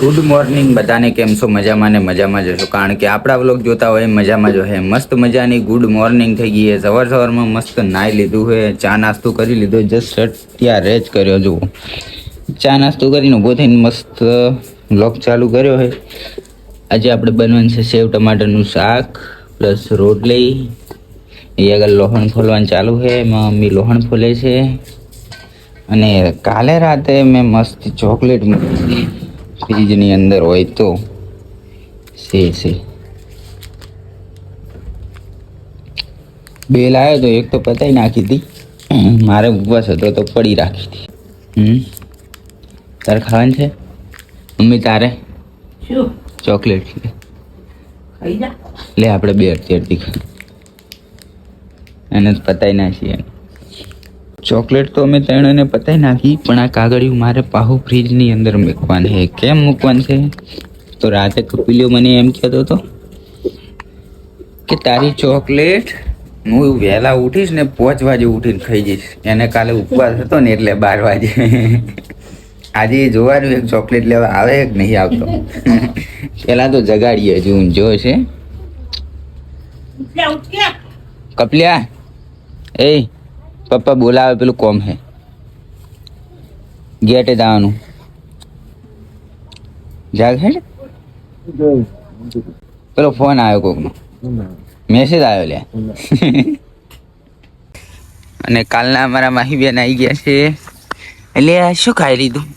Good morning બધાને, કેમ છો? મજામાં ને મજામાં જશો, કારણ કે આપણા વ્લોગ જોતા હોય મજામાં જો હે. મસ્ત મજાની ગુડ મોર્નિંગ થઈ ગઈ છે. સવારમાં મસ્ત નાહી લીધું છે, ચા નાસ્તો કરી લીધો, જસ્ટ ત્યારે જ કર્યો જુઓ. ચા નાસ્તો કરીને ઊભો થઈને મસ્ત વ્લોગ ચાલુ કર્યો છે. આજે આપણે બનવાનું છે સેવ ટમાટરનું શાક પ્લસ રોટલી. એ આગળ લોહણ ફોલવાનું ચાલુ છે, એમાં મમ્મી લોહણ ફોલે છે. અને કાલે રાતે મેં મસ્ત ચોકલેટ મૂકી ફ્રીજની અંદર હોય તો છે બે લાવ્યો તો એક તો પતાઈ નાખી હતી. મારે ઉપવાસ હતો તો પડી રાખી હતી. તારે ખાવાનું છે મમ્મી? તારે ચોકલેટ લે, આપણે બે અડધી એને પતાઈ નાખીએ. ચોકલેટ તો અમે ત્રણેને પતાઈ નાખી, પણ આ કાગળિયું મારે પાહુ ફ્રીજની અંદર મૂકવાનું છે. કેમ મૂકવાનું છે? તો રાતે કપિલ્યો મને એમ કહેતો હતો કે તારી ચોકલેટ હું વહેલા ઉઠીશ ને 5 વાગે ઉઠીને ખાઈ જઈશ. એને કાલે ઉપવાસ હતો ને એટલે 12 વાગે. આજે જોવાનું એક ચોકલેટ લેવા આવે કે નહીં આવતો. પેલા તો જગાડીએ, હજુ ઊંઝો છે. કપલિયા એ પપ્પા બોલાવે, પેલું કોમ હે, ગેટે જવાનું. જાગ હે, પેલો ફોન આવ્યો કોકનો, મેસેજ આવ્યો લે. અને કાલના અમારા માહી બેન આવી ગયા છે. એટલે શું ખાઈ લીધું?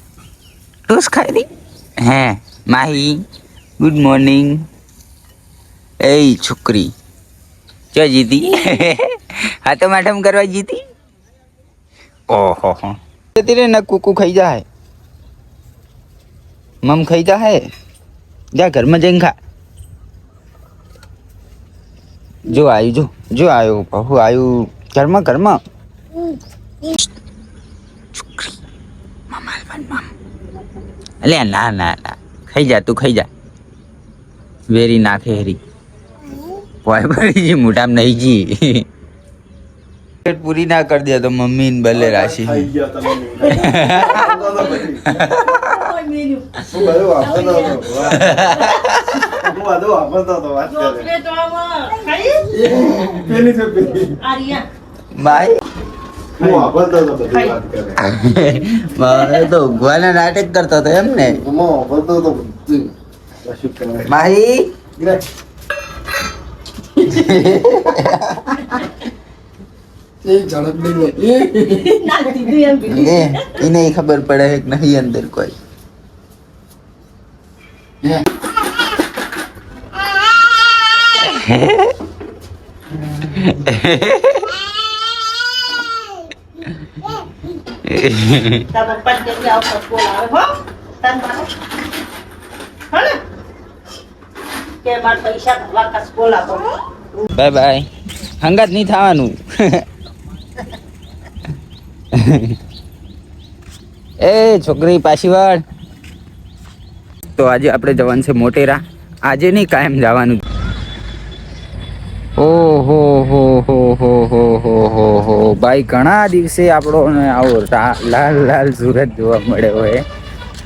ટોસ ખાઈ લી હે માહી? Good morning. એ છોકરી ચો જીતી? હા તો મેડમ કરવા જીતી. ઓહો હો, તેરે ન કુકુ ખાઈ જાય, મમ ખાઈ જાય. જા ઘરમાં જઈને ખા. જો આવ્યું, જો આવ્યો બહુ આવ્યું ઘરમાં. અલ્યા ના ના ના, ખાઈ જા તું, ખાઈ જા. વેરી નાખે હેરી પોય પડી મોટામાં નહીં જી. પૂરી ના કરી દે તો મમ્મી ને બલે રાશિ. તો ઉગવાના નાટક કરતો હતો એમ ને માહી? એને ખબર પડે કે નહીં અંદર કોઈ. Bye bye. હંગાત નહીં થવાનું. એ છોકરી પાછી વાળ. તો આજે આપણે જવાનું છે મોટેરા. આજે નહીં, કાયમ જવાનું. ઓહો હો હો હો હો હો હો હો ભાઈ, ઘણા દિવસે આપણો આવો લાલ લાલ સુરત જોવા મળે હોય.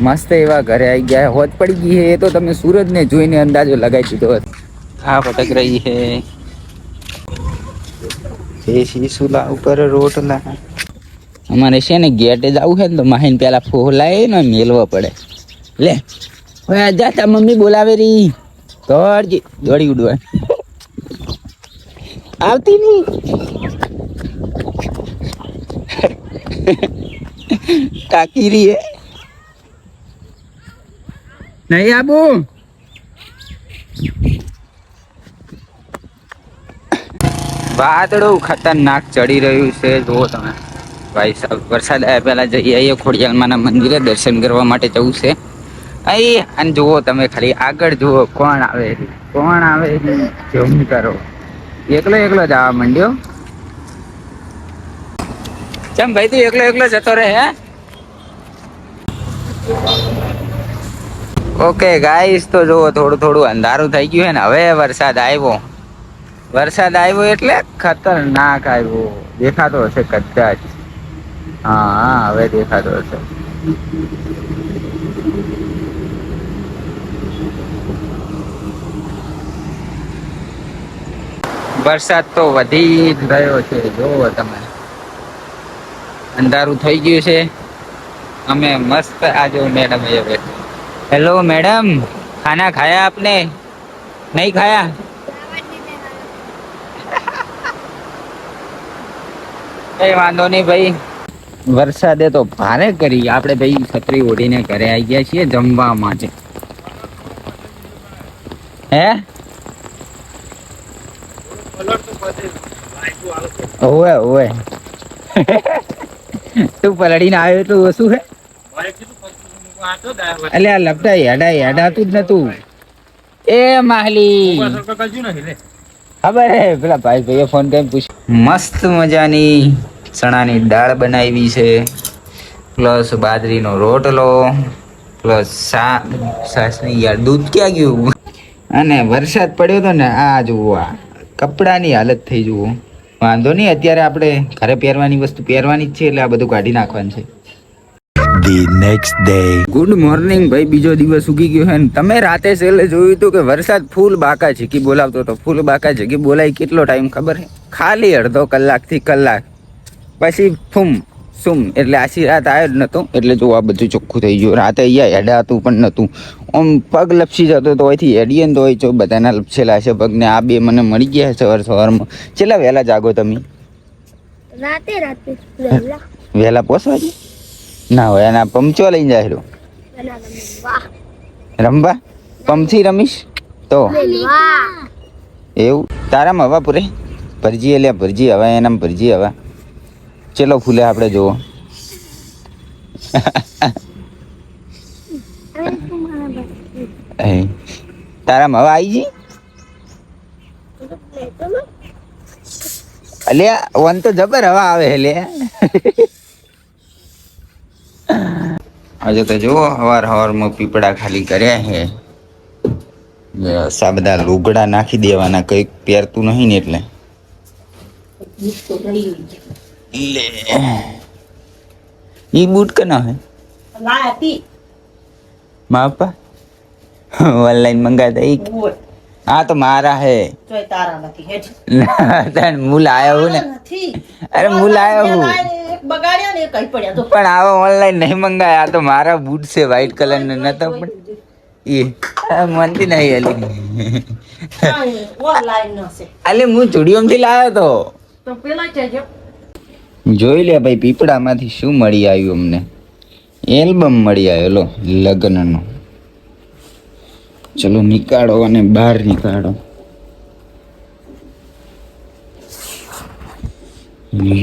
મસ્ત એવા ઘરે આવી ગયા. હોત પડી ગઈ છે એ તો તમે સુરતને જોઈને અંદાજો લગાવી દીધો હતો. આ ભટક રહી છે દેશી સુલા ઉપર રોટલા. અમારે છે ને ગેટે જવું છે ને તો માહીને પેલા ફોલાય ને મેલવો પડે. લે હવે જાતા મમ્મી બોલાવે રહી. દોડજી, દોડી ઉડવા આવતી નહીં. કાકી રહી હે નહીં આબુ. વાદળું ખતરનાક ચડી રહ્યું છે, જુઓ તમે ભાઈ સાહેબ. વરસાદ આવ્યા પહેલા જઈએ આવીએ ખોડિયાલમાના મંદિરે દર્શન કરવા માટે જવું છે. અહીં અને જુઓ તમે ખાલી આગળ જુઓ, કોણ આવે જમ કરો. એકલો જવા માંડ્યો. ચમ ભાઈ તું એકલો જતો રહે હે? ઓકે ગાઈસ, તો જુઓ થોડું અંધારું થઈ ગયું છે ને. હવે વરસાદ આવ્યો એટલે ખતરનાક આવ્યો. દેખાતો હશે કદાચ. હા હવે દેખાતો હશે. વરસાદ તો વધી જ રહ્યો છે, જોવો તમે. અંધારું થઈ ગયું છે. અમે મસ્ત આજો મેડમ એ હેલો मैडम, खाना खाया आपने? नहीं खाया? કઈ વાંધો નહીં ભાઈ. વરસાદે તો ભારે કરી. આપણે ભાઈ છત્રી ઓઢીને ઘરે આવી ગયા છીએ જમવા માટે. હે ઓવે ઓવે તું પલડીને આવ્યો તો શું હે? એટલે આ લપટા હેડાતું જ નતું. એ માહલી ખબર હે, પેલા ભાઈએ ફોન કરીને પૂછ્યું. મસ્ત મજાની ચણાની દાળ બનાવી છે, પ્લસ બાજરીનો રોટલો, પ્લસ છાસની યાર દૂધ ક્યાં ગયું. અને વરસાદ પડ્યો હતો ને, આ જુઓ આ કપડાની હાલત થઈ જુઓ. વાંધો નહીં, અત્યારે આપણે ઘરે પહેરવાની વસ્તુ પહેરવાની જ છે, એટલે આ બધું કાઢી નાખવાનું છે. The next day. Good morning ભાઈ, બીજો દિવસ ઉગી ગયો છે. તમે રાતે છેલ્લે જોયું હતું કે વરસાદ ફૂલ બાકા ઝીકી બોલાવતો હતો. ફૂલ બાકા ઝીકી બોલાય કેટલો ટાઈમ ખબર છે? ખાલી અડધો કલાકથી કલાક, પછી ફૂમ સુમ, એટલે આછી રાત આવ્યો જ નતો. એટલે જો આ બધું ચોખ્ખું થઈ ગયું. રાતે અહીંયા હેડાતું પણ નતું. આમ પગ લપસી જતો તો અહીંથી હેડીએ તો હોય, બધાના લપસેલા છે પગને. આ બે મને મળી ગયા સવારમાં. છેલ્લા વહેલા જાગો તમે? રાતે વહેલા પોસવા છે ના હોય. એના પમચો લઈને જાય રમવા. પમથી રમીશ તો એવું. તારામાં હવા પૂરે ભરજી એટલે ભરજી હવા, એનામ ભરજી હવા. ચલો ફૂલે આપણે જોવો. તારામાં હવા આવી ગઈ? અલ્યા વન તો જબર હવા આવે લે. આજે તો જુઓ હવારમાં પીપળા ખાલી કર્યા છે. સા બધા લુગડા નાખી દેવાના, કઈક પહેરતું નહીં ને એટલે. લે ઈ બૂટ કના હે માપા ઓનલાઈન મંગાતા ઈ. હા તો મારા હે. મૂલ આવ્યો હું ને. અરે મૂલ આવ્યો હું પણ આવો ઓનલાઈન નહીં મંગાયા. આ તો મારા બૂટ છે વ્હાઈટ કલર ને નતો પણ એ મનતી નહીં અલી હું ચુડિયોમથી લાવ્યો તો. જોઈ લે ભાઈ પીપળામાંથી શું મળી આવ્યું અમને. એલ્બમ મળી આવ્યો લો લગ્નનો. ચલો નીકાળો અને બહાર નીકાળો.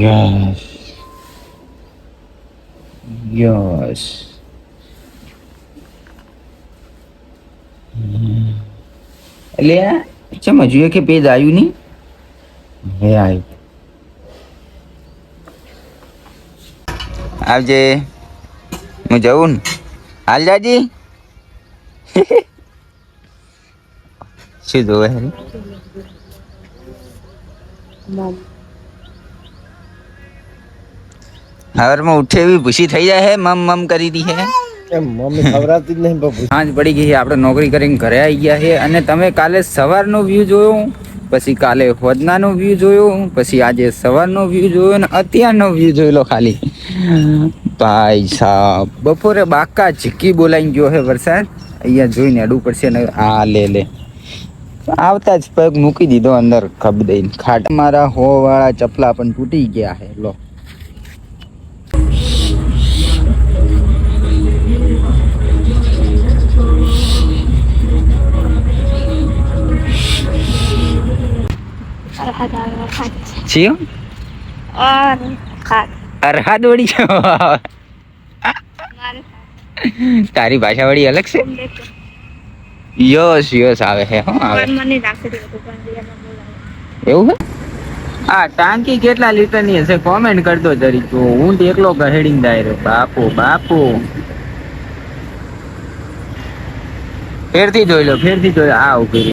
Yes yes. એટલે ચમ હજુ એક પેજ આવ્યું નહીં? હે આવ્યું. આવજે. હું જવું ને હાલ જાજી. શું જોવે હે? હવારમાં ઉઠે એવી ભૂસી થઈ જાય હે. મમ કરી દી હે. મમ્મી ખવડાવતી જ નહીં બાપુ. સાંજ પડી ગઈ છે, આપણે નોકરી કરીને ઘરે આવી ગયા છે. અને તમે કાલે સવારનો વ્યૂ જોયો, પછી કાલે હોદનાનો વ્યૂ જોયો, પછી આજે સવારનો વ્યૂ જોયો ને અત્યારનો વ્યૂ જોઈ લો ખાલી. ભાઈ સાહેબ બપોરે બાકા ઝીકી બોલાઈ ગયો હે વરસાદ. અહીંયા જોઈને અડવું પડશે ને. આ લે આવતા જ પગ મૂકી દીધો અંદર ખબ દઈને. ખાટ મારા વાળા ચપલા પણ તૂટી ગયા હે લો. Siyo? અરહદ વળી છે. તારી ભાષા વળી અલગ છે. યસ યસ આવે છે. હો આવે એવું હે. આ ટાંકી કેટલા લીટરની હશે કોમેન્ટ કરતો જરી. તો હું એકલો ગહેડીને દાયરો. બાપુ ફેરથી જોઈ લો. આ ઉભી